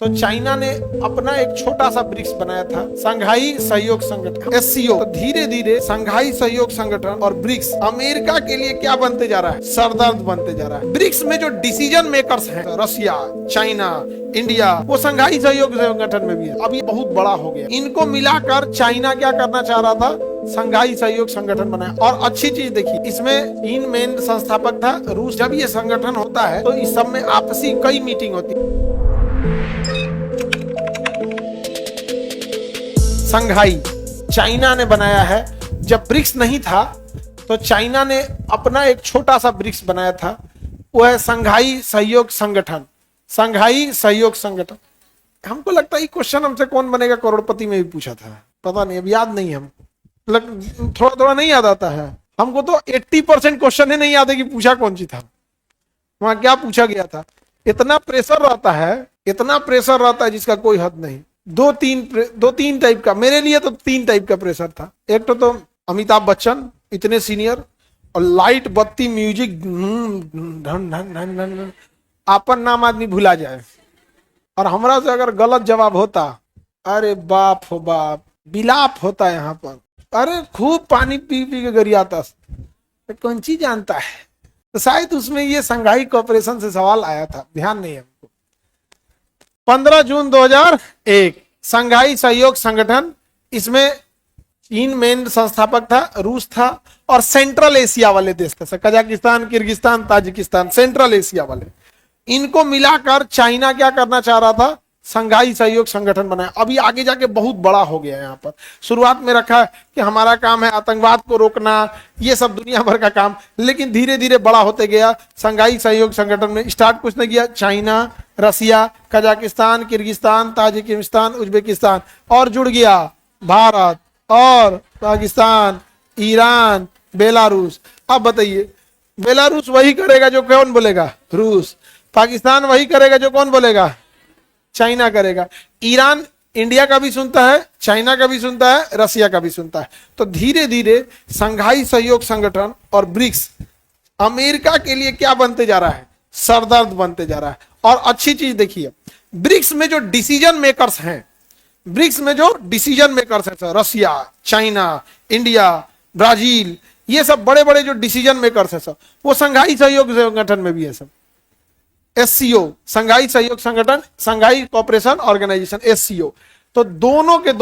तो चाइना ने अपना एक छोटा सा ब्रिक्स बनाया था, संघाई सहयोग संगठन SCO। तो धीरे धीरे संघाई सहयोग संगठन और ब्रिक्स अमेरिका के लिए क्या बनते जा रहा है, सरदर्द बनते जा रहा है। ब्रिक्स में जो डिसीजन मेकर्स हैं, रशिया, चाइना, इंडिया, वो संघाई सहयोग संगठन में भी है। अब ये बहुत बड़ा हो गया। इनको मिलाकर चाइना क्या करना चाह रहा था, संघाई सहयोग संगठन बनाया। और अच्छी चीज देखिए, इसमें 3 मेन संस्थापक था रूस। जब ये संगठन होता है तो इस सब में आपसी कई मीटिंग होती है। संघाई चाइना ने बनाया है। जब ब्रिक्स नहीं था तो चाइना ने अपना एक छोटा सा ब्रिक्स बनाया था, वो है संघाई सहयोग संगठन। संघाई सहयोग संगठन, हमको लगता है ये क्वेश्चन हमसे कौन बनेगा करोड़पति में भी पूछा था, पता नहीं, अब याद नहीं, हमको थोड़ा थोड़ा नहीं याद आता है। हमको तो 80% क्वेश्चन ही नहीं याद है कि पूछा कौन सी था, वहां क्या पूछा गया था। इतना प्रेशर रहता है, इतना प्रेशर रहता है जिसका कोई हद नहीं। दो तीन टाइप का, मेरे लिए तो 3 टाइप का प्रेशर था। एक तो अमिताभ बच्चन इतने सीनियर, और लाइट बत्ती म्यूजिक धन धन धन धन, आपन नाम आदमी भुला जाए। और हमरा से अगर गलत जवाब होता, अरे बाप हो बाप, बिलाप होता है यहाँ पर। अरे खूब पानी पी पी के गरियाता, कौन चीज जानता है। तो शायद उसमें ये संघाई कोऑपरेशन से सवाल आया था, ध्यान नहीं हमको। 15 जून 2001 संघाई सहयोग संगठन, इसमें 3 मेन संस्थापक था, रूस था और सेंट्रल एशिया वाले देश थे, Kazakhstan, Kyrgyzstan, Tajikistan, central Asia वाले। इनको मिलाकर चाइना क्या करना चाह रहा था, संघाई सहयोग संगठन बनाया। अभी आगे जाके बहुत बड़ा हो गया है। यहाँ पर शुरुआत में रखा है कि हमारा काम है आतंकवाद को रोकना, ये सब दुनिया भर का काम, लेकिन धीरे धीरे बड़ा होते गया। संघाई सहयोग संगठन में स्टार्ट कुछ ने किया, चाइना, रसिया, कजाकिस्तान, किर्गिस्तान, ताजिकिस्तान, उज्बेकिस्तान, और जुड़ गया भारत और पाकिस्तान, ईरान, बेलारूस। अब बताइए, बेलारूस वही करेगा जो कौन बोलेगा, रूस। पाकिस्तान वही करेगा जो कौन बोलेगा, चाइना करेगा। ईरान इंडिया का भी सुनता है, चाइना का भी सुनता है, रसिया का भी सुनता है। तो धीरे धीरे संघाई सहयोग संगठन और ब्रिक्स अमेरिका के लिए क्या बनते जा रहा है, सरदर्द बनते जा रहा है। और अच्छी चीज देखिए, ब्रिक्स में जो डिसीजन मेकर्स हैं, ब्रिक्स में जो डिसीजन मेकर्स हैं, रसिया, चाइना, इंडिया, ब्राजील, ये सब बड़े बड़े जो डिसीजन मेकर्स हैं सब, वो संघाई सहयोग संगठन में भी है सब। SCO संघाई सहयोग संगठन, संघाई कोऑपरेशन ऑर्गेनाइजेशन, SCO। तो दोनों के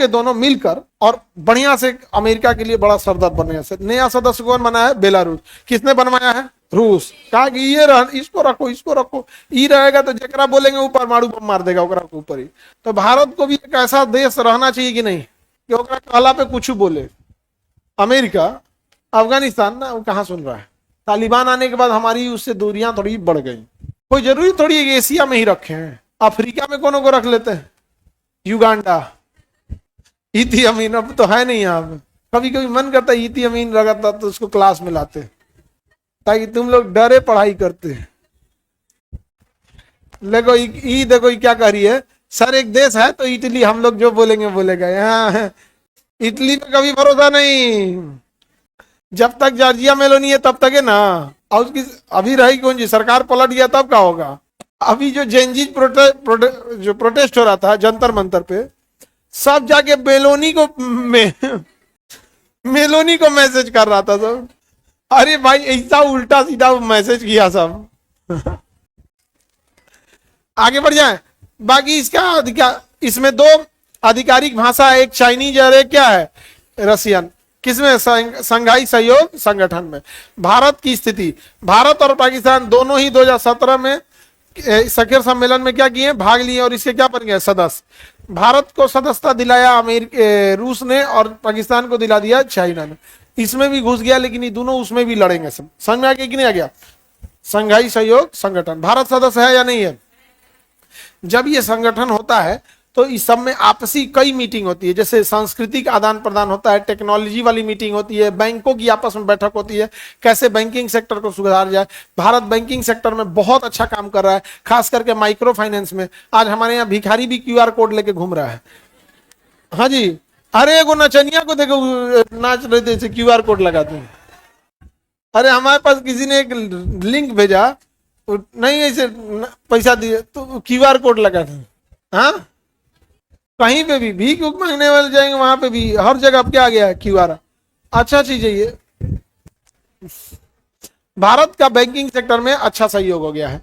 दोनों मिलकर और बढ़िया से अमेरिका के लिए बड़ा सरदर्द बने। नया सदस्य कौन बना है, बेलारूस। किसने बनवाया है, रूस। कहा कि ये इसको रखो, इसको रखो, ये रहेगा तो जकरा बोलेंगे वो परमाणु बम मार देगा ओकरा के ऊपर ही। तो भारत को भी एक ऐसा देश रहना चाहिए कि नहीं कि ओकरा कहला पे कुछ बोले। अमेरिका, अफगानिस्तान ना, वो कहाँ सुन रहा है। तालिबान आने के बाद हमारी उससे दूरियां थोड़ी बढ़ गई। कोई जरूरी थोड़ी है कि एशिया में ही रखे हैं, अफ्रीका में कोनो को रख लेते हैं, युगांडा, इथी अमीन, अब तो है नहीं यहाँ पे। कभी कभी मन करता है इथी अमीन लगाता तो उसको क्लास में लाते, ताकि तुम लोग डरे पढ़ाई करते। देखो देखो क्या कह रही है, सर एक देश है तो इटली, हम लोग जो बोलेंगे बोलेगा। यहाँ इटली पे कभी भरोसा नहीं, जब तक जॉर्जिया मेलोनी है तब तक है ना। और उसकी अभी रही कौन जी, सरकार पलट गया तब क्या होगा। अभी जो जेनजी प्रोटेस्ट हो रहा था जंतर मंतर पे, सब जाके मेलोनी को मैसेज कर रहा था सब। अरे भाई ऐसा उल्टा सीधा मैसेज किया सब। आगे बढ़ जाए। बाकी इसमें 2 आधिकारिक भाषा है, एक चाइनीज और एक क्या है, रसियन। किसमें, संघाई सहयोग संगठन में। भारत की स्थिति, भारत और पाकिस्तान दोनों ही 2017 में शिखर सम्मेलन में क्या किए, भाग लिए और इसके क्या बन गए, सदस्य। भारत को सदस्यता दिलाया रूस ने और पाकिस्तान को दिला दिया चाइना ने। इसमें भी घुस गया, लेकिन ये दोनों उसमें भी लड़ेंगे सब। समझ में आ गया कि नहीं आ गया। संघाई सहयोग संगठन, भारत सदस्य है या नहीं है। जब ये संगठन होता है तो इस सब में आपसी कई मीटिंग होती है, जैसे सांस्कृतिक आदान प्रदान होता है, टेक्नोलॉजी वाली मीटिंग होती है, बैंकों की आपस में बैठक होती है, कैसे बैंकिंग सेक्टर को सुधारा जाए। भारत बैंकिंग सेक्टर में बहुत अच्छा काम कर रहा है, खास करके माइक्रो फाइनेंस में। आज हमारे यहाँ भिखारी भी QR कोड लेके घूम रहा है। हाँ जी, अरे एगो नचनिया को देखो नाच रहे थे, QR कोड लगाते हैं। अरे हमारे पास किसी ने एक लिंक भेजा, नहीं ऐसे पैसा दिए तो क्यूआर कोड लगा था। हाँ, कहीं पे भी भीख उख मांगने वाले जाएंगे वहां पे भी हर जगह अब क्या आ गया है क्यूआर। अच्छा चीज है ये। भारत का बैंकिंग सेक्टर में अच्छा सहयोग हो गया है।